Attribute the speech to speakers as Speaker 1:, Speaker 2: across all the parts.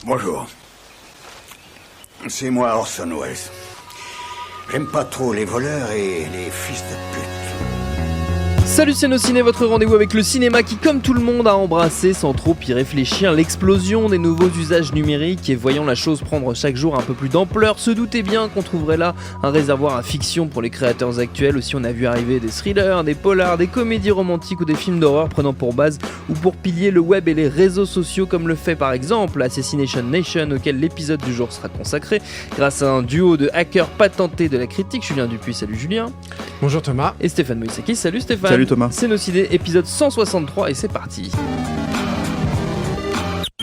Speaker 1: Bonjour. C'est moi Orson Welles. J'aime pas trop les voleurs et les fils de pute.
Speaker 2: Salut c'est Nos Ciné, votre rendez-vous avec le cinéma qui, comme tout le monde, a embrassé sans trop y réfléchir l'explosion des nouveaux usages numériques et voyant la chose prendre chaque jour un peu plus d'ampleur, se doutait bien qu'on trouverait là un réservoir à fiction pour les créateurs actuels. Aussi on a vu arriver des thrillers, des polars, des comédies romantiques ou des films d'horreur prenant pour base ou pour pilier le web et les réseaux sociaux, comme le fait par exemple Assassination Nation, auquel l'épisode du jour sera consacré grâce à un duo de hackers patentés de la critique, Julien Dupuis, salut Julien.
Speaker 3: Bonjour Thomas.
Speaker 2: Et Stéphane Moïsaki, salut Stéphane.
Speaker 4: Salut Thomas.
Speaker 2: C'est Nos Ciné, épisode 163 et c'est parti.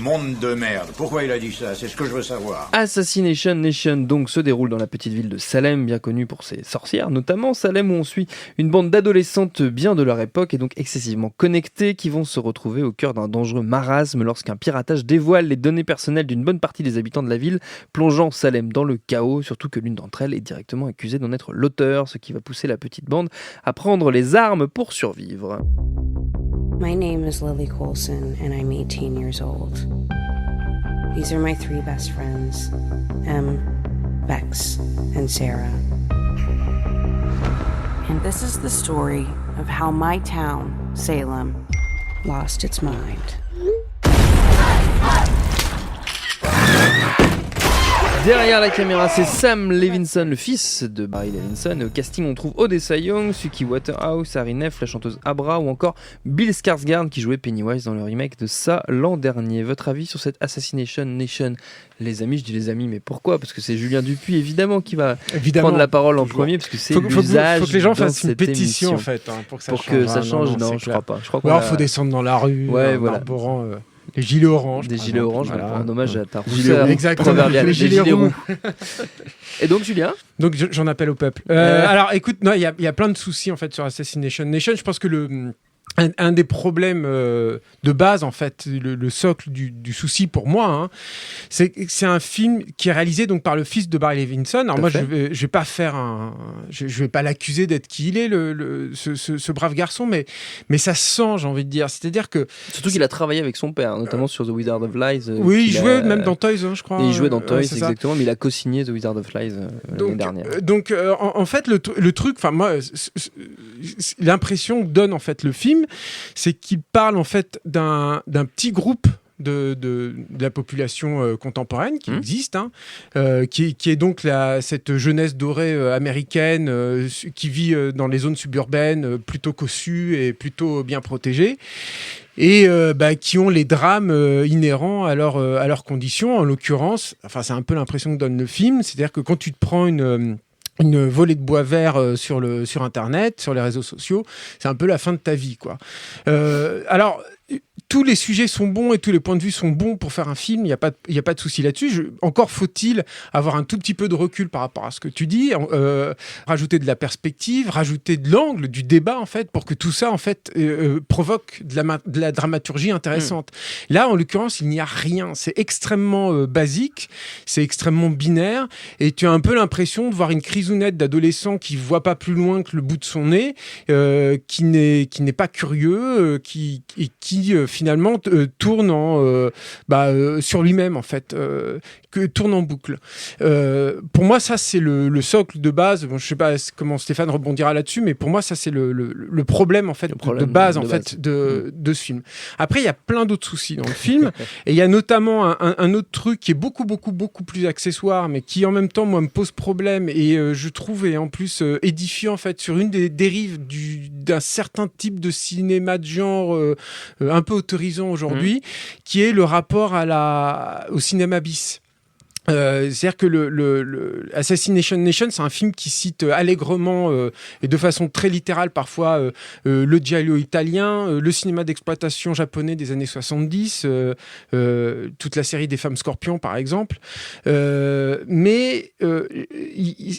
Speaker 1: Monde de merde. Pourquoi il a dit ça? C'est ce que je veux savoir.
Speaker 2: Assassination Nation donc se déroule dans la petite ville de Salem, bien connue pour ses sorcières, notamment Salem où on suit une bande d'adolescentes bien de leur époque et donc excessivement connectées qui vont se retrouver au cœur d'un dangereux marasme lorsqu'un piratage dévoile les données personnelles d'une bonne partie des habitants de la ville, plongeant Salem dans le chaos, surtout que l'une d'entre elles est directement accusée d'en être l'auteur, ce qui va pousser la petite bande à prendre les armes pour survivre.
Speaker 5: My name is Lily Coulson, and I'm 18 years old. These are my three best friends, Em, Bex, and Sarah. And this is the story of how my town, Salem, lost its mind.
Speaker 2: Derrière la caméra, c'est Sam Levinson, le fils de Barry Levinson. Et au casting, on trouve Odessa Young, Suki Waterhouse, Harry Neff, la chanteuse Abra, ou encore Bill Skarsgård qui jouait Pennywise dans le remake de ça l'an dernier. Votre avis sur cette Assassination Nation? Les amis, je dis les amis, mais pourquoi? Parce que c'est Julien Dupuis, évidemment, qui va prendre la parole en premier, parce que c'est l'usage.
Speaker 3: Faut que les gens fassent une
Speaker 2: émission.
Speaker 3: pétition, en fait, pour que ça change.
Speaker 2: Non, je crois pas. Je crois
Speaker 3: Alors, faut descendre dans la rue, en arborant... les gilets oranges.
Speaker 2: Des gilets oranges, voilà. En hommage à ta
Speaker 3: rousseur proverbiale.
Speaker 2: Les gilets roux. Et donc, Julien?
Speaker 3: Donc, j'en appelle au peuple. Alors, écoute, il y a plein de soucis, en fait, sur Assassination Nation. Je pense que un des problèmes de base, en fait, le socle du souci pour moi, c'est un film qui est réalisé donc par le fils de Barry Levinson. Alors moi, je vais pas faire je vais pas l'accuser d'être qui il est, ce brave garçon, mais ça se sent, j'ai envie de dire. C'est-à-dire que
Speaker 2: surtout qu'il a travaillé avec son père, notamment sur The Wizard of Lies.
Speaker 3: Oui, il jouait même dans Toys, je crois.
Speaker 2: Et il jouait dans Toys, exactement, mais il a co-signé The Wizard of Lies l'année dernière.
Speaker 3: Donc, en fait, le truc, enfin moi, l'impression que donne en fait le film, c'est qu'il parle en fait d'un petit groupe de la population contemporaine qui existe, qui est donc cette jeunesse dorée américaine qui vit dans les zones suburbaines plutôt cossues et plutôt bien protégées. Et qui ont les drames inhérents à leurs conditions. En l'occurrence, enfin c'est un peu l'impression que donne le film, c'est-à-dire que quand tu te prends une volée de bois vert sur Internet, sur les réseaux sociaux, c'est un peu la fin de ta vie, quoi. Alors, tous les sujets sont bons et tous les points de vue sont bons pour faire un film, il n'y a pas de souci là-dessus. Encore faut-il avoir un tout petit peu de recul par rapport à ce que tu dis, rajouter de la perspective, rajouter de l'angle, du débat, en fait, pour que tout ça, en fait, provoque de la dramaturgie intéressante. Là, en l'occurrence, il n'y a rien. C'est extrêmement basique, c'est extrêmement binaire, et tu as un peu l'impression de voir une crisounette d'adolescent qui ne voit pas plus loin que le bout de son nez, qui n'est pas curieux, qui finalement tourne sur lui-même, en fait, tourne en boucle. Pour moi, ça, c'est le socle de base. Bon, je ne sais pas comment Stéphane rebondira là-dessus, mais pour moi, ça, c'est le problème, en fait, de base de ce film. Après, il y a plein d'autres soucis dans le film, et il y a notamment un autre truc qui est beaucoup, beaucoup, beaucoup plus accessoire, mais qui, en même temps, moi, me pose problème, et je trouve, et en plus, édifiant, en fait, sur une des dérives d'un certain type de cinéma de genre un peu autorisant aujourd'hui, qui est le rapport au cinéma bis. C'est-à-dire que Assassination Nation, c'est un film qui cite allègrement et de façon très littérale parfois le giallo italien, le cinéma d'exploitation japonais des années 70, toute la série des Femmes Scorpions par exemple. Mais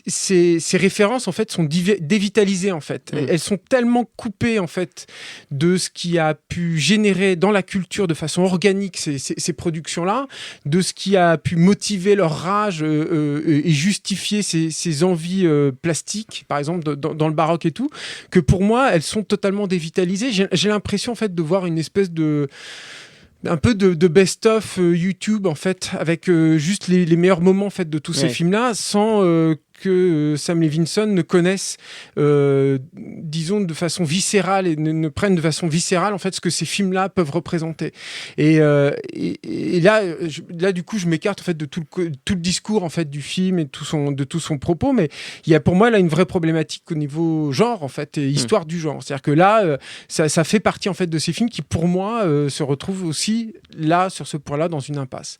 Speaker 3: ces références en fait sont dévitalisées en fait. Elles sont tellement coupées en fait de ce qui a pu générer dans la culture de façon organique ces productions-là, de ce qui a pu motiver leur rage et justifier ces envies plastiques, par exemple dans le baroque et tout, que pour moi elles sont totalement dévitalisées. J'ai l'impression en fait de voir une espèce de un peu de best-of YouTube en fait, avec juste les meilleurs moments en fait de tous ces films-là, sans que Sam Levinson ne connaisse, disons, de façon viscérale et ne prenne de façon viscérale en fait ce que ces films-là peuvent représenter. Et là, du coup, je m'écarte en fait de tout le discours en fait du film et de tout son propos, mais il y a pour moi là une vraie problématique au niveau genre en fait et histoire du genre. C'est-à-dire que là, ça fait partie en fait de ces films qui, pour moi, se retrouvent aussi là sur ce point-là dans une impasse.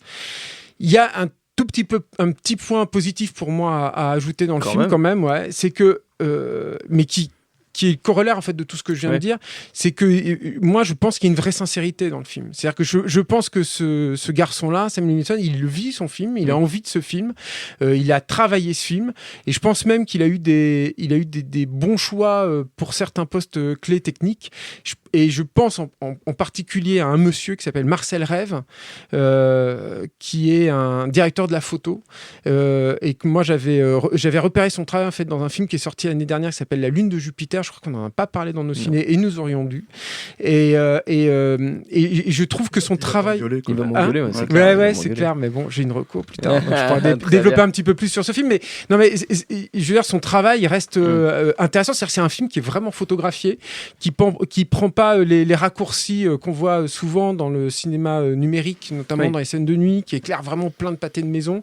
Speaker 3: Il y a un petit point positif pour moi à ajouter dans le film quand même, ouais, c'est que mais qui est corollaire en fait de tout ce que je viens de dire, c'est que moi je pense qu'il y a une vraie sincérité dans le film. C'est-à-dire que je pense que ce garçon-là, Sam Levinson, il le vit son film, il a envie de ce film, il a travaillé ce film, et je pense même qu'il a eu des bons choix pour certains postes clés techniques. Et je pense en particulier à un monsieur qui s'appelle Marcel Rêve, qui est un directeur de la photo, et que moi j'avais repéré son travail en fait dans un film qui est sorti l'année dernière qui s'appelle La Lune de Jupiter. Je crois qu'on n'en a pas parlé dans nos cinés et nous aurions dû. Et je trouve que son travail...
Speaker 2: Il va m'engueuler, c'est clair.
Speaker 3: Ouais, c'est clair, mais bon, j'ai une reco plus tard. Donc je pourrais développer un petit peu plus sur ce film. Mais non, mais je veux dire, son travail il reste intéressant. C'est-à-dire que c'est un film qui est vraiment photographié, qui prend pas les raccourcis qu'on voit souvent dans le cinéma numérique, notamment dans les scènes de nuit, qui éclaire vraiment plein de pâtés de maison,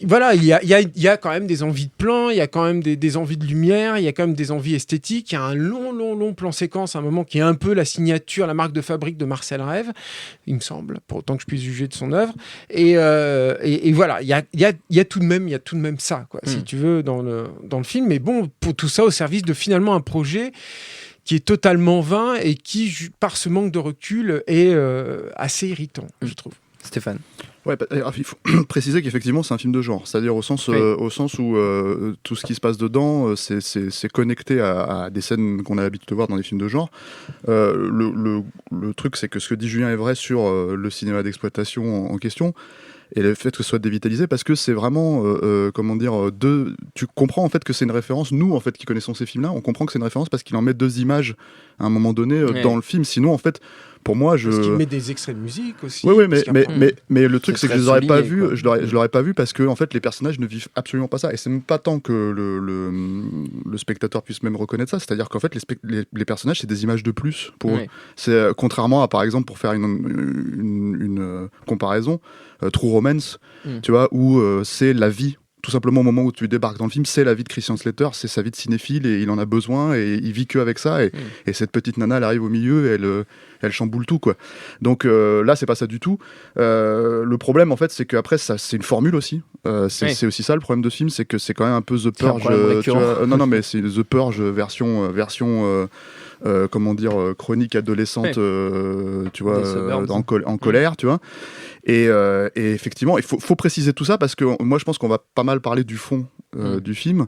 Speaker 3: voilà, il y a quand même des envies de plan, il y a quand même des envies de lumière, il y a quand même des envies esthétiques, il y a un long plan séquence à un moment qui est un peu la signature, la marque de fabrique de Marcel Rêve, il me semble, pour autant que je puisse juger de son œuvre. Et voilà, il y a tout de même ça, quoi, si tu veux, dans le film. Mais bon, pour tout ça au service de finalement un projet qui est totalement vain et qui, par ce manque de recul, est assez irritant, je trouve.
Speaker 2: Stéphane.
Speaker 4: Ouais, il faut préciser qu'effectivement c'est un film de genre, c'est-à-dire au sens où tout ce qui se passe dedans c'est connecté à des scènes qu'on a l'habitude de voir dans les films de genre. Le truc, c'est que ce que dit Julien est vrai sur le cinéma d'exploitation en question et le fait que ce soit dévitalisé, parce que c'est vraiment tu comprends en fait que c'est une référence. Nous en fait qui connaissons ces films-là, on comprend que c'est une référence parce qu'il en met deux images à un moment donné dans le film. Sinon en fait, pour moi, parce
Speaker 3: qu'il met des extraits de musique aussi.
Speaker 4: Oui, mais le truc, c'est que je l'aurais pas vu. Je l'aurais pas vu parce que en fait, les personnages ne vivent absolument pas ça. Et c'est même pas tant que le spectateur puisse même reconnaître ça. C'est-à-dire qu'en fait, les personnages, c'est des images de plus pour eux. C'est contrairement à, par exemple, pour faire une comparaison, True Romance, tu vois, où c'est la vie. Tout simplement, au moment où tu débarques dans le film, c'est la vie de Christian Slater, c'est sa vie de cinéphile et il en a besoin et il vit que avec ça. Et cette petite nana, elle arrive au milieu et elle chamboule tout, quoi. Donc là, c'est pas ça du tout. Le problème, en fait, c'est qu'après, c'est une formule aussi. C'est aussi ça le problème de ce film, c'est que c'est quand même un peu The Purge. Non, mais c'est The Purge version chronique adolescente, tu vois, en colère, tu vois. Et effectivement, il faut préciser tout ça parce que moi, je pense qu'on va pas mal parler du fond du film.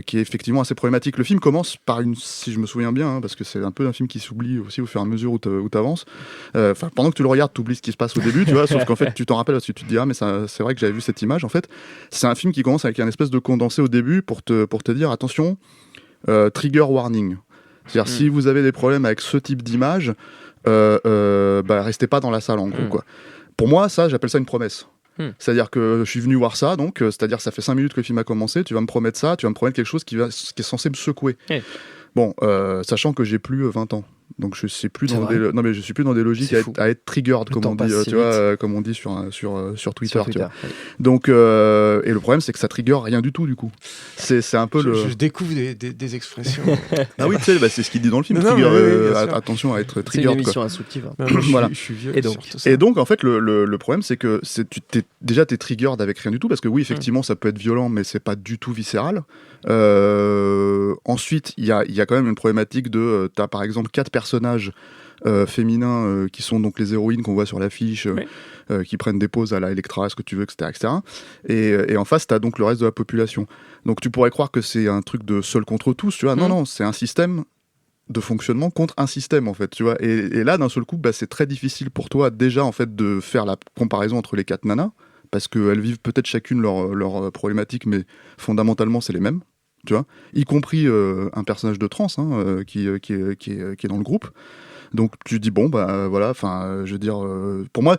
Speaker 4: Qui est effectivement assez problématique. Le film commence par si je me souviens bien, parce que c'est un peu un film qui s'oublie aussi au fur et à mesure où t'avances. Pendant que tu le regardes, t'oublies ce qui se passe au début, tu vois, sauf qu'en fait tu t'en rappelles parce que tu te dis mais c'est vrai que j'avais vu cette image. En fait, c'est un film qui commence avec un espèce de condensé au début pour te dire attention, trigger warning. C'est-à-dire si vous avez des problèmes avec ce type d'image, restez pas dans la salle en gros, quoi. Pour moi, ça, j'appelle ça une promesse. C'est-à-dire que je suis venu voir ça, donc c'est-à-dire ça fait 5 minutes que le film a commencé, tu vas me promettre ça, tu vas me promettre quelque chose qui est censé me secouer. Bon, sachant que j'ai plus 20 ans. Donc je suis plus dans des logiques à être triggered, comme on dit, tu vois, comme on dit sur Twitter. Tu vois. Donc et le problème, c'est que ça trigger rien du tout, du coup. C'est un peu
Speaker 3: je découvre des expressions.
Speaker 4: Ah oui, tu sais, c'est ce qu'il dit dans le film. Attention à être triggered.
Speaker 2: C'est une émission instructive.
Speaker 4: Voilà.
Speaker 3: Je suis vieux.
Speaker 4: Et donc en fait, le problème, c'est que t'es triggered avec rien du tout, parce que oui, effectivement, ça peut être violent, mais c'est pas du tout viscéral. Ensuite, il y a quand même une problématique de t'as par exemple 4 personnages féminins qui sont donc les héroïnes qu'on voit sur l'affiche, qui prennent des poses à la Electra, ce que tu veux, etc. Et en face, t'as donc le reste de la population. Donc tu pourrais croire que c'est un truc de seul contre tous, tu vois. Non, c'est un système de fonctionnement contre un système, en fait, tu vois. Et là, d'un seul coup, c'est très difficile pour toi déjà, en fait, de faire la comparaison entre les 4 nanas, parce qu'elles vivent peut-être chacune leur problématique, mais fondamentalement, c'est les mêmes. Tu vois, y compris un personnage de trans qui est dans le groupe. Donc tu dis bon bah voilà, enfin je veux dire pour moi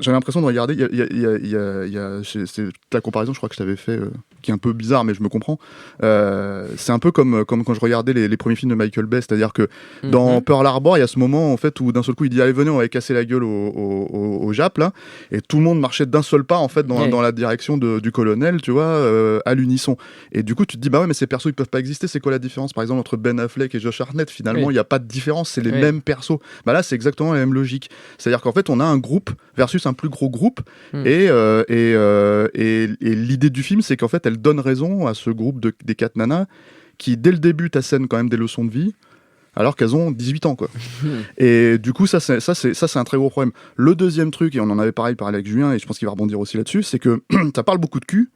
Speaker 4: j'ai l'impression de regarder, c'est la comparaison, je crois que je t'avais fait, qui est un peu bizarre, mais je me comprends. C'est un peu comme quand je regardais les premiers films de Michael Bay, c'est-à-dire que dans Pearl Harbor, il y a ce moment en fait où d'un seul coup il dit allez venez, on va casser la gueule au Jap là, et tout le monde marchait d'un seul pas en fait dans la direction du colonel, tu vois, à l'unisson. Et du coup tu te dis bah ouais mais ces persos ils peuvent pas exister, c'est quoi la différence par exemple entre Ben Affleck et Josh Hartnett? Finalement il y a pas de différence, c'est les mêmes persos. Bah là c'est exactement la même logique, c'est-à-dire qu'en fait on a un groupe versus un plus gros groupe et l'idée du film c'est qu'en fait elle donne raison à ce groupe des 4 nanas qui dès le début t'assènent quand même des leçons de vie alors qu'elles ont 18 ans quoi. Et du coup ça c'est un très gros problème. Le deuxième truc, et on en avait parlé avec Julien et je pense qu'il va rebondir aussi là-dessus, c'est que ça parle beaucoup de cul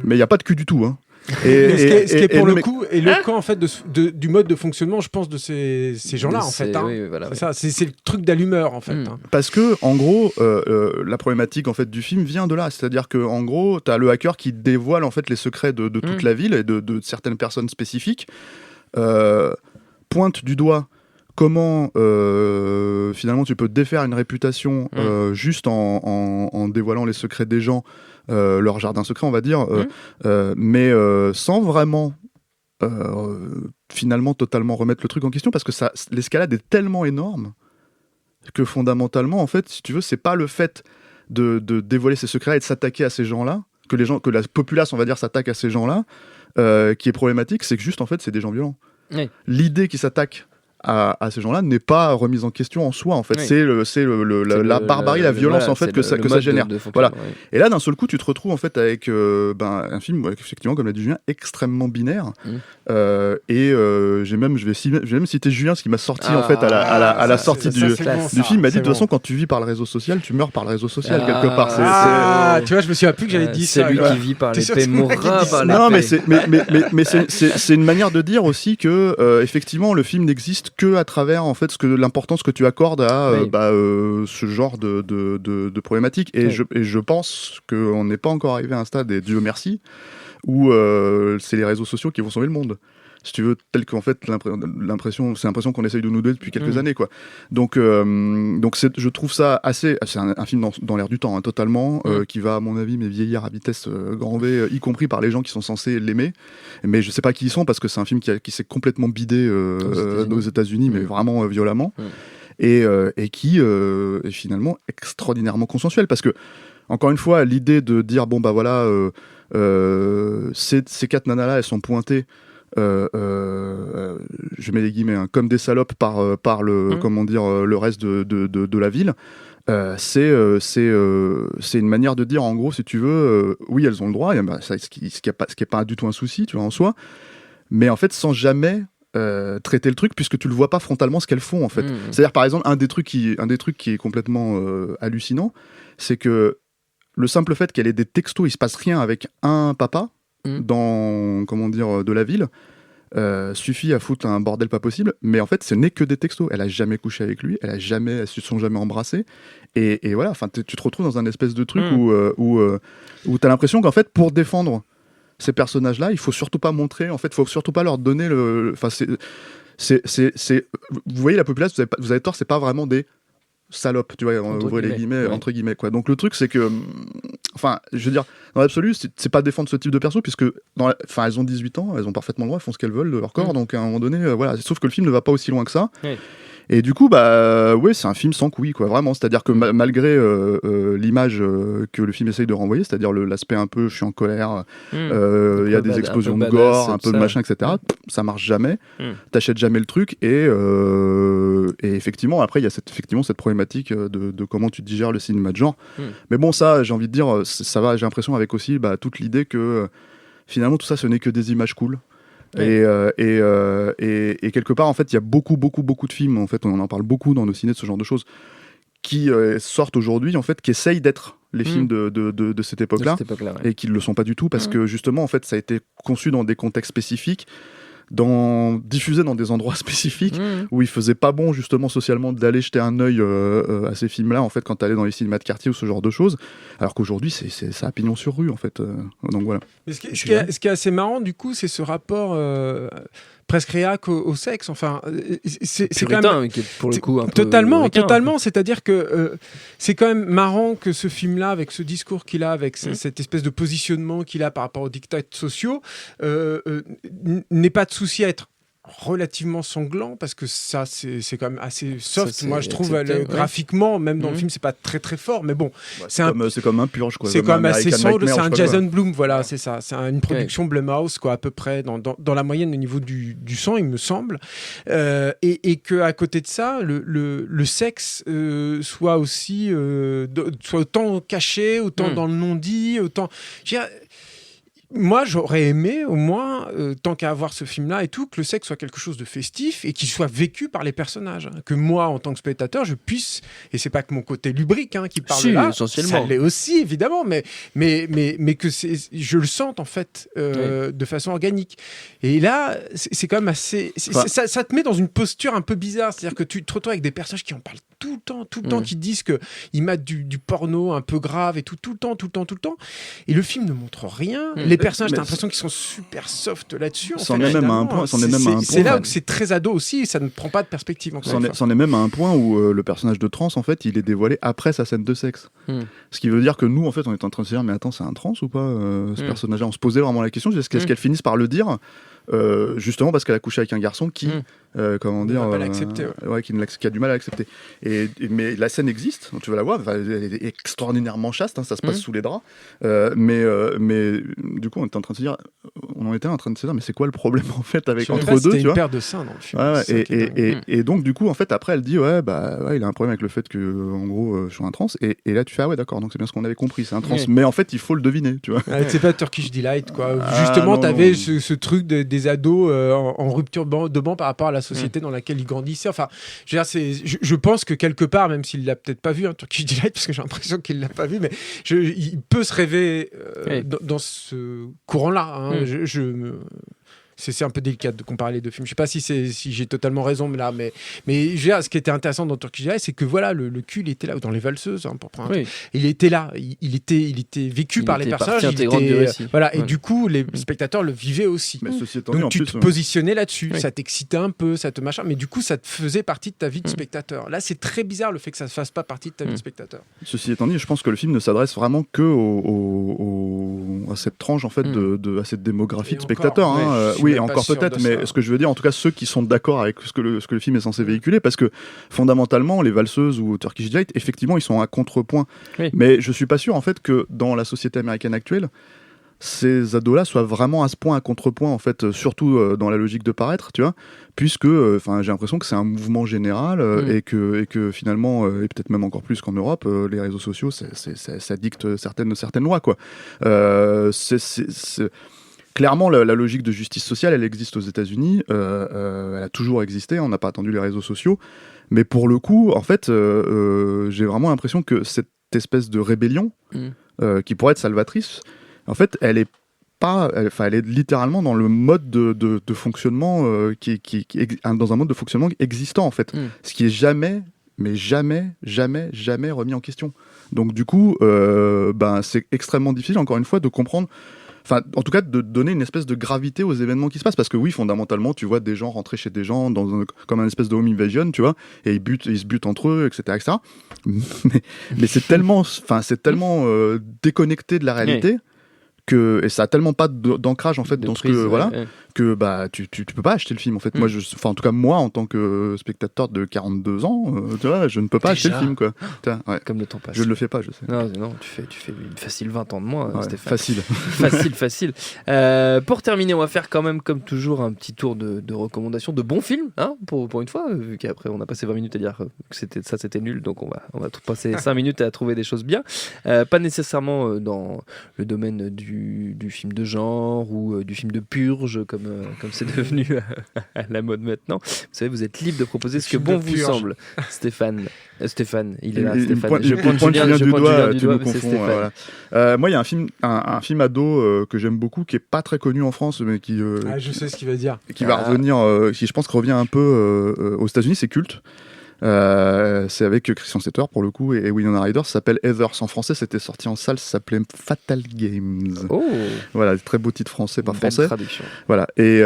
Speaker 4: mais il n'y a pas de cul du tout hein.
Speaker 3: Ce qui est pour le coup est le camp en fait du mode de fonctionnement, je pense, de ces gens-là en fait. Hein. Oui, voilà, c'est le truc d'allumeur en fait. Hein.
Speaker 4: Parce que en gros, la problématique en fait du film vient de là, c'est-à-dire que en gros, t'as le hacker qui dévoile en fait les secrets de toute la ville et de certaines personnes spécifiques, pointe du doigt comment finalement tu peux défaire une réputation juste en dévoilant les secrets des gens. Leur jardin secret on va dire mais sans vraiment finalement totalement remettre le truc en question parce que l'escalade est tellement énorme que fondamentalement en fait si tu veux c'est pas le fait de dévoiler ses secrets et de s'attaquer à ces gens-là que la populace on va dire s'attaque à ces gens-là qui est problématique, c'est que juste en fait c'est des gens violents. L'idée qui s'attaque à ces gens-là n'est pas remise en question en soi en fait. C'est la barbarie, la violence en fait que ça génère. Voilà. Et là d'un seul coup tu te retrouves en fait avec un film effectivement comme l'a dit Julien extrêmement binaire j'ai même cité Julien ce qui m'a sorti en fait à la sortie du film, m'a dit de toute façon quand tu vis par le réseau social tu meurs par le réseau social quelque part.
Speaker 3: Tu vois je me souviens plus que j'avais dit ça.
Speaker 2: C'est lui qui vit par l'épée mourra par l'épée.
Speaker 4: Non mais c'est une manière de dire aussi que effectivement le film n'existe que à travers en fait l'importance que tu accordes à ce genre de problématiques et je pense qu'on n'est pas encore arrivé à un stade, et Dieu merci, où c'est les réseaux sociaux qui vont sauver le monde si tu veux, tel qu'en fait c'est l'impression qu'on essaye de nous donner depuis quelques années quoi. Donc je trouve ça assez, c'est un film dans l'air du temps hein, totalement qui va à mon avis vieillir à vitesse grand V, y compris par les gens qui sont censés l'aimer, mais je sais pas qui ils sont parce que c'est un film qui s'est complètement bidé aux États-Unis mais vraiment violemment et qui est finalement extraordinairement consensuel parce que encore une fois l'idée de dire bon bah voilà ces 4 nanas là elles sont pointées je mets les guillemets hein, comme des salopes par le comment dire le reste de la ville, c'est une manière de dire en gros si tu veux oui elles ont le droit, ce qui est pas du tout un souci tu vois en soi, mais en fait sans jamais traiter le truc puisque tu le vois pas frontalement ce qu'elles font en fait. C'est-à-dire par exemple un des trucs qui est complètement hallucinant, c'est que le simple fait qu'elle ait des textos, il se passe rien avec un papa dans comment dire de la ville suffit à foutre un bordel pas possible, mais en fait ce n'est que des textos. Elle a jamais couché avec lui, elles se sont jamais embrassées et voilà, enfin tu te retrouves dans un espèce de truc où t'as l'impression qu'en fait pour défendre ces personnages là il faut surtout pas montrer, en fait faut surtout pas leur donner enfin c'est vous voyez la populace, vous avez tort, c'est pas vraiment des salopes, tu vois, ouvrez les guillemets, entre guillemets quoi. Donc le truc c'est que enfin je veux dire dans l'absolu c'est pas défendre ce type de perso puisque elles ont 18 ans, elles ont parfaitement le droit, elles font ce qu'elles veulent de leur corps, donc à un moment donné voilà, sauf que le film ne va pas aussi loin que ça. Et du coup, c'est un film sans couilles, quoi, vraiment. C'est-à-dire que malgré l'image que le film essaye de renvoyer, c'est-à-dire l'aspect un peu je suis en colère, il y a des explosions de gore, un peu de machin, etc. Ça marche jamais. T'achètes jamais le truc. Et effectivement, après, il y a cette problématique de comment tu digères le cinéma de genre. Mais bon, ça, j'ai envie de dire, ça va, j'ai l'impression avec aussi toute l'idée que finalement, tout ça, ce n'est que des images cool. Et quelque part en fait il y a beaucoup de films, en fait on en parle beaucoup dans nos ciné de ce genre de choses qui sortent aujourd'hui en fait, qui essayent d'être les films de cette époque-là, et qui ne le sont pas du tout parce que justement en fait ça a été conçu dans des contextes spécifiques, diffusé dans des endroits spécifiques où il faisait pas bon justement socialement d'aller jeter un œil à ces films-là en fait quand t'allais dans les cinémas de quartier ou ce genre de choses, alors qu'aujourd'hui c'est ça à pignon sur rue en fait. Donc voilà.
Speaker 3: Mais ce qui est assez marrant du coup, c'est ce rapport presque réac au sexe. Enfin, c'est
Speaker 2: quand même
Speaker 3: qui
Speaker 2: est pour le coup un
Speaker 3: totalement,
Speaker 2: peu
Speaker 3: totalement. C'est-à-dire que c'est quand même marrant que ce film-là, avec ce discours qu'il a, avec cette espèce de positionnement qu'il a par rapport aux dictats sociaux, n'ait pas de souci à être relativement sanglant, parce que ça c'est quand même assez soft. Moi je trouve graphiquement, même dans le film, c'est pas très très fort, mais bon,
Speaker 4: c'est comme un purge, quoi.
Speaker 3: C'est quand même assez sangle. C'est un Jason Blum, voilà, c'est ça. C'est une production Blumhouse, quoi, à peu près dans la moyenne au niveau du sang, il me semble, et que à côté de ça, le sexe soit aussi soit autant caché, autant dans le non-dit, autant. Moi, j'aurais aimé, au moins, tant qu'à avoir ce film-là et tout, que le sexe soit quelque chose de festif et qu'il soit vécu par les personnages. Hein. Que moi, en tant que spectateur, je puisse, et c'est pas que mon côté lubrique qui parle là,
Speaker 2: essentiellement.
Speaker 3: Ça l'est aussi, évidemment, mais que je le sente, en fait, de façon organique. Et là, c'est quand même assez... Ça te met dans une posture un peu bizarre, c'est-à-dire que tu te retrouves avec des personnages qui en parlent tout le temps, qui disent qu'ils mettent du porno un peu grave et tout le temps. Et le film ne montre rien. Les personnages, t'as l'impression qu'ils sont super soft là-dessus.
Speaker 4: C'en est même à un point.
Speaker 3: C'est là où c'est très ado aussi, et ça ne prend pas de perspective.
Speaker 4: C'en est même à un point où le personnage de trans, en fait, il est dévoilé après sa scène de sexe. Ce qui veut dire que nous, en fait, on est en train de se dire, mais attends, c'est un trans ou pas, ce personnage-là? On se posait vraiment la question, est-ce qu'elle finisse par le dire, justement parce qu'elle a couché avec un garçon qui, comment dire, qui a du mal à l'accepter. Mais la scène existe, tu vas la voir, elle est extraordinairement chaste, ça se passe sous les draps, mais du coup on était en train de se dire, mais c'est quoi le problème en fait entre deux,
Speaker 3: tu vois, une paire de seins dans le film.
Speaker 4: Et donc du coup en fait après elle dit il a un problème avec le fait que en gros je suis un trans, et là tu fais d'accord, donc c'est bien ce qu'on avait compris, c'est un trans, mais en fait il faut le deviner, tu vois.
Speaker 3: C'est pas Turkish Delight, quoi. Justement t'avais ce truc des ados en rupture de banc par rapport à la société dans laquelle ils grandissaient. Enfin, je pense que quelque part, même s'il l'a peut-être pas vu, Turkish Delight, parce que j'ai l'impression qu'il l'a pas vu, mais il peut se rêver dans ce courant-là. C'est un peu délicat de comparer les deux films. Je sais pas si j'ai totalement raison, mais ce qui était intéressant dans Turkish Delight, c'est que voilà, le cul, il était là, dans Les Valseuses, pour prendre un truc. Il était là, il était vécu par les personnages, et du coup, les spectateurs le vivaient aussi. Donc tu te positionnais là-dessus, ça t'excitait un peu, ça te machin, mais du coup, ça te faisait partie de ta vie de spectateur. Là, c'est très bizarre le fait que ça ne fasse pas partie de ta vie de spectateur.
Speaker 4: Ceci étant dit, je pense que le film ne s'adresse vraiment que à cette tranche, en fait, à cette démographie de spectateurs. Oui, encore peut-être, mais ce que je veux dire, en tout cas, ceux qui sont d'accord avec ce que le film est censé véhiculer, parce que fondamentalement, Les Valseuses ou Turkish Delight, effectivement, ils sont à contrepoint. Mais je suis pas sûr, en fait, que dans la société américaine actuelle, ces ados-là soient vraiment à ce point à contrepoint, en fait, surtout dans la logique de paraître, tu vois, puisque j'ai l'impression que c'est un mouvement général et que finalement, et peut-être même encore plus qu'en Europe, les réseaux sociaux, ça dicte certaines lois, quoi. Clairement, la logique de justice sociale, elle existe aux États-Unis, elle a toujours existé, on n'a pas attendu les réseaux sociaux, mais pour le coup, en fait, j'ai vraiment l'impression que cette espèce de rébellion, qui pourrait être salvatrice, en fait, elle est littéralement dans le mode de fonctionnement, dans un mode de fonctionnement existant, en fait, ce qui est jamais remis en question. Donc du coup, c'est extrêmement difficile, encore une fois, de comprendre. Enfin, en tout cas, de donner une espèce de gravité aux événements qui se passent. Parce que oui, fondamentalement, tu vois des gens rentrer chez des gens comme un espèce de home invasion, tu vois, et ils se butent entre eux, etc. Mais c'est tellement déconnecté de la réalité et ça a tellement pas d'ancrage en fait dans ce que que tu peux pas acheter le film en fait. Moi en tout cas moi en tant que spectateur de 42 ans, tu vois, je ne peux pas acheter le film, quoi.
Speaker 2: Comme le temps passe.
Speaker 4: Je ne le fais pas, je sais.
Speaker 2: Non, tu fais une facile 20 ans de moins, Stéphane.
Speaker 4: Facile.
Speaker 2: Pour terminer, on va faire quand même comme toujours un petit tour de recommandations de bons films, pour une fois, vu qu'après on a passé 20 minutes à dire que c'était nul, donc on va passer 5 minutes à trouver des choses bien. Pas nécessairement dans le domaine du film de genre ou du film de purge comme c'est devenu à la mode maintenant. Vous savez, vous êtes libre de proposer ce que bon vous semble. Stéphane, il est là. Stéphane.
Speaker 4: Je pointe Julien du doigt, tu me confonds. Moi, il y a un film ado que j'aime beaucoup, qui est pas très connu en France, mais qui.
Speaker 3: Je sais ce qu'il va dire.
Speaker 4: Qui va revenir, qui je pense revient un peu aux États-Unis, c'est culte. C'est avec Christian Slater pour le coup et Winona Ryder. Ça s'appelle Heathers. En français, c'était sorti en salle. Ça s'appelait Fatal Games.
Speaker 2: Oh.
Speaker 4: Voilà, très beau titre français par
Speaker 2: Belle
Speaker 4: français.
Speaker 2: traduction.
Speaker 4: Voilà. Et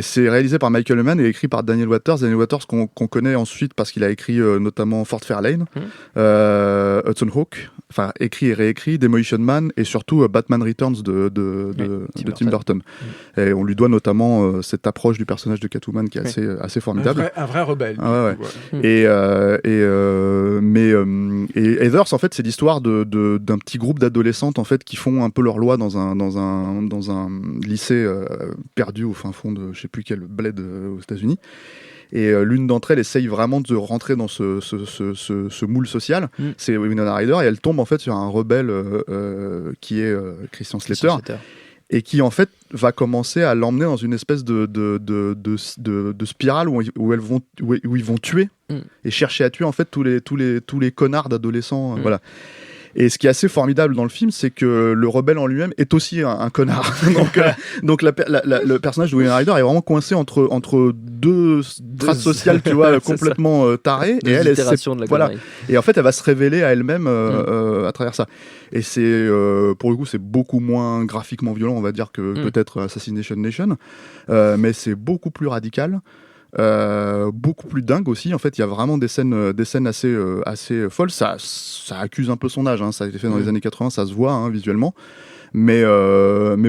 Speaker 4: c'est réalisé par Michael Mann et écrit par Daniel Waters. Daniel Waters qu'on connaît ensuite parce qu'il a écrit notamment Fort Fairlane, Hudson Hawk, enfin écrit et réécrit, Demolition Man et surtout Batman Returns de Tim Burton. Et on lui doit notamment cette approche du personnage de Catwoman qui est assez formidable.
Speaker 3: Un vrai rebelle.
Speaker 4: Ouais. Et Heathers, en fait, c'est l'histoire d'un petit groupe d'adolescentes en fait qui font un peu leur loi dans un lycée perdu au fin fond de je sais plus quel bled aux États-Unis. Et l'une d'entre elles essaye vraiment de rentrer dans ce moule social. C'est Winona Ryder et elle tombe en fait sur un rebelle qui est Christian Slater. Et qui en fait va commencer à l'emmener dans une espèce de spirale où ils vont tuer et chercher à tuer en fait tous les connards d'adolescents. Voilà. Et ce qui est assez formidable dans le film, c'est que le rebelle en lui-même est aussi un connard. Donc le personnage de Winona Ryder est vraiment coincé entre deux strates sociales, tu vois, complètement tarées. Et elle, voilà. Et en fait, elle va se révéler à elle-même à travers ça. Et c'est, pour le coup, c'est beaucoup moins graphiquement violent, on va dire, que peut-être Assassination Nation. Mais c'est beaucoup plus radical. Beaucoup plus dingue aussi. En fait, il y a vraiment des scènes assez folles. Ça accuse un peu son âge. Ça a été fait dans les années 80, ça se voit visuellement. Mais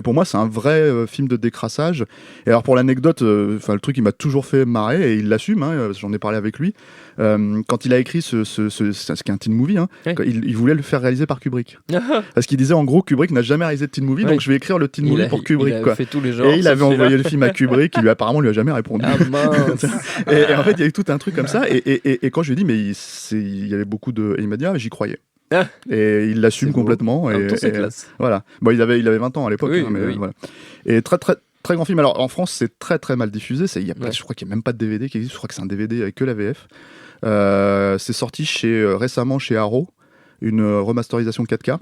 Speaker 4: pour moi, c'est un vrai film de décrassage. Et alors pour l'anecdote, le truc qui m'a toujours fait marrer et il l'assume. J'en ai parlé avec lui. Quand il a écrit ce qui est un teen movie, il voulait le faire réaliser par Kubrick. Parce qu'il disait en gros Kubrick n'a jamais réalisé de teen movie, donc je vais écrire le teen movie pour Kubrick.
Speaker 2: Il a fait tous les genres,
Speaker 4: et il avait envoyé le film à Kubrick, qui apparemment lui a jamais répondu.
Speaker 2: Ah mince.
Speaker 4: et en fait, il y avait tout un truc comme ça. Et quand je lui ai dit, mais il y avait beaucoup de, et il m'a dit j'y croyais. Et il l'assume complètement.
Speaker 2: C'est classe.
Speaker 4: Voilà. Bon, il avait 20 ans à l'époque, mais voilà. Et très très très grand film. Alors en France, c'est très très mal diffusé. Je crois qu'il n'y a même pas de DVD qui existe. Je crois que c'est un DVD avec que la VF. C'est sorti récemment chez Arrow, une remasterisation 4K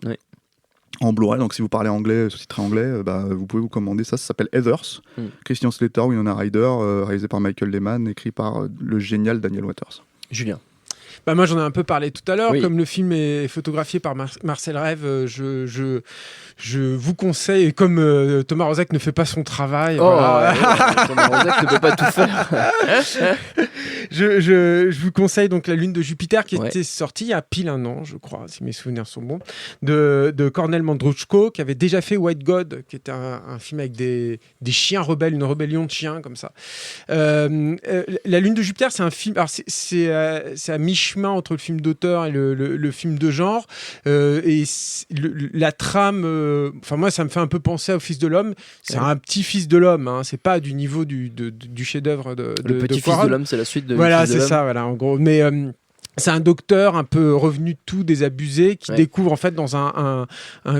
Speaker 4: en Blu-ray. Donc si vous parlez anglais, sous-titré anglais, vous pouvez vous commander ça. Ça s'appelle Heathers. Christian Slater, Winona Ryder, réalisé par Michael Lehmann, écrit par le génial Daniel Waters.
Speaker 2: Julien.
Speaker 3: Moi, j'en ai un peu parlé tout à l'heure. Comme le film est photographié par Marcel Rêve, je vous conseille, comme Thomas Rozek ne fait pas son travail.
Speaker 2: Thomas Rozek ne peut pas tout faire.
Speaker 3: je vous conseille donc La Lune de Jupiter, qui était sortie il y a pile un an, je crois, si mes souvenirs sont bons, de Cornel Mandruchko, qui avait déjà fait White God, qui était un film avec des chiens rebelles, une rébellion de chiens comme ça. La Lune de Jupiter, c'est un film. Alors c'est à mi-chemin entre le film d'auteur et le film de genre, et la trame, moi ça me fait un peu penser au Fils de l'homme. C'est un petit Fils de l'homme, c'est pas du niveau du chef-d'œuvre de
Speaker 2: le petit Fils de l'homme, c'est la suite de
Speaker 3: voilà,
Speaker 2: Fils de
Speaker 3: c'est
Speaker 2: l'homme.
Speaker 3: ça, voilà, en gros. Mais c'est un docteur un peu revenu de tout désabusé qui découvre en fait dans un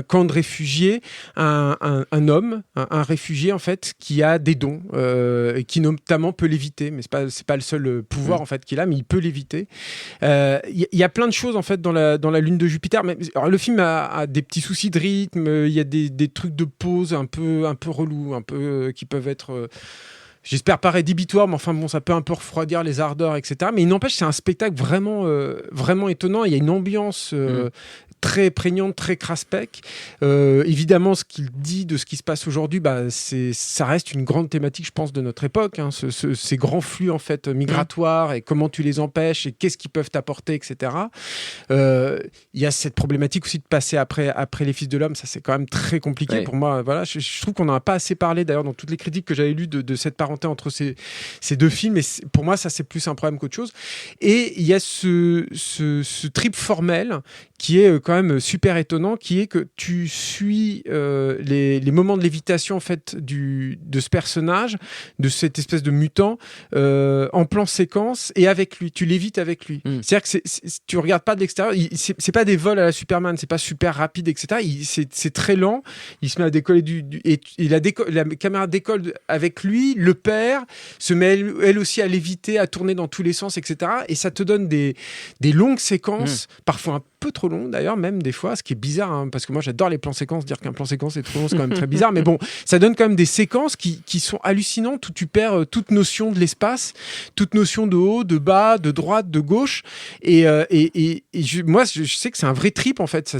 Speaker 3: camp de réfugiés un homme, un réfugié en fait qui a des dons et qui notamment peut léviter, mais c'est pas le seul pouvoir en fait qu'il a, mais il peut léviter. Il y a plein de choses en fait dans la Lune de Jupiter. Mais alors, le film a des petits soucis de rythme, il y a des trucs de pause un peu relous, un peu qui peuvent être j'espère pas rédhibitoire, mais enfin bon, ça peut un peu refroidir les ardeurs, etc. Mais il n'empêche, c'est un spectacle vraiment, vraiment étonnant. Il y a une ambiance très prégnante, très craspec. Évidemment, ce qu'il dit de ce qui se passe aujourd'hui, ça reste une grande thématique, je pense, de notre époque. Ces grands flux en fait migratoires et comment tu les empêches et qu'est-ce qu'ils peuvent t'apporter, etc. Il y a cette problématique aussi de passer après les Fils de l'homme. Ça, c'est quand même très compliqué pour moi. Voilà, je trouve qu'on n'en a pas assez parlé d'ailleurs dans toutes les critiques que j'avais lues de cette parenté entre ces deux films. Et pour moi, ça, c'est plus un problème qu'autre chose. Et il y a ce trip formel qui est quand même super étonnant, qui est que tu suis les moments de lévitation en fait de ce personnage, de cette espèce de mutant, en plan séquence et avec lui. Tu lévites avec lui. C'est-à-dire que tu regardes pas de l'extérieur. C'est pas des vols à la Superman. C'est pas super rapide, etc. C'est très lent. Il se met à décoller et la caméra décolle avec lui. Le père se met elle aussi à léviter, à tourner dans tous les sens, etc. Et ça te donne des longues séquences, parfois peu trop long d'ailleurs, même des fois, ce qui est bizarre, hein, parce que moi j'adore les plans séquences, dire qu'un plan séquence est trop long, c'est quand même très bizarre, mais bon, ça donne quand même des séquences qui sont hallucinantes, où tu perds toute notion de l'espace, toute notion de haut, de bas, de droite, de gauche, moi je sais que c'est un vrai trip en fait,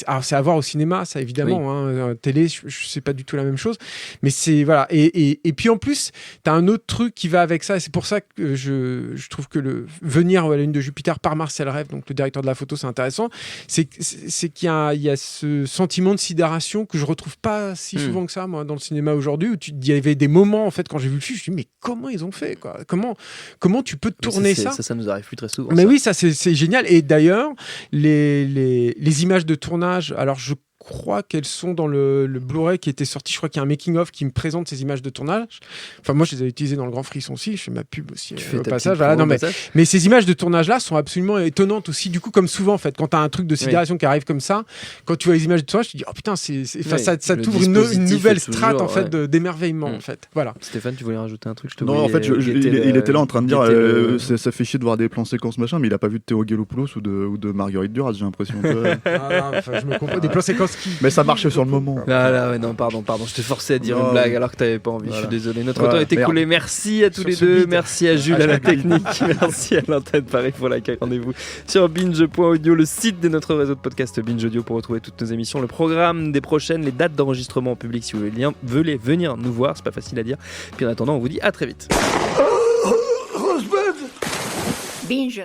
Speaker 3: alors c'est à voir au cinéma, ça évidemment, hein, télé, je sais pas du tout la même chose, mais c'est, voilà, et puis en plus, t'as un autre truc qui va avec ça, et c'est pour ça que je trouve que venir à la Lune de Jupiter par Marcel Rêve, donc le directeur de la photo, c'est intéressant, c'est qu'il y a ce sentiment de sidération que je retrouve pas si souvent que ça, moi, dans le cinéma aujourd'hui, où il y avait des moments, en fait, quand j'ai vu le film, je me suis dit, mais comment ils ont fait, quoi ? Comment tu peux tourner ça ?
Speaker 2: Ça nous arrive plus très souvent.
Speaker 3: Mais
Speaker 2: ça.
Speaker 3: oui, ça c'est génial. Et d'ailleurs, les images de tournage, alors je crois qu'elles sont dans le Blu-ray qui était sorti. Je crois qu'il y a un making-of qui me présente ces images de tournage. Enfin, moi, je les ai utilisées dans le Grand Frisson aussi. Je fais ma pub aussi au passage. Voilà. Non, mais ces images de tournage-là sont absolument étonnantes aussi. Du coup, comme souvent, en fait, quand tu as un truc de sidération qui arrive comme ça, quand tu vois les images de tournage, tu te dis, oh putain, ça t'ouvre une nouvelle strate en fait, d'émerveillement. En fait. Voilà.
Speaker 2: Stéphane, tu voulais rajouter un truc?
Speaker 4: Non, en fait, il était là en train de dire, ça fait chier de voir des plans séquences machin, mais il a pas vu de Théo Gelopoulos ou de Marguerite Duras, j'ai l'impression.
Speaker 3: Je me comprends. Des plans séquences qui.
Speaker 4: Mais ça marchait sur le moment.
Speaker 2: Non, pardon, je t'ai forcé à dire une blague alors que t'avais pas envie. Je suis désolé. Notre temps était écoulé. Merci à tous les deux. Merci à Jules à la technique. Merci à l'antenne Paris pour l'accueil. Rendez-vous sur binge.audio, le site de notre réseau de podcast Binge Audio, pour retrouver toutes nos émissions, le programme des prochaines, les dates d'enregistrement en public si vous voulez venir nous voir. C'est pas facile à dire. Puis en attendant, on vous dit à très vite.
Speaker 6: Binge.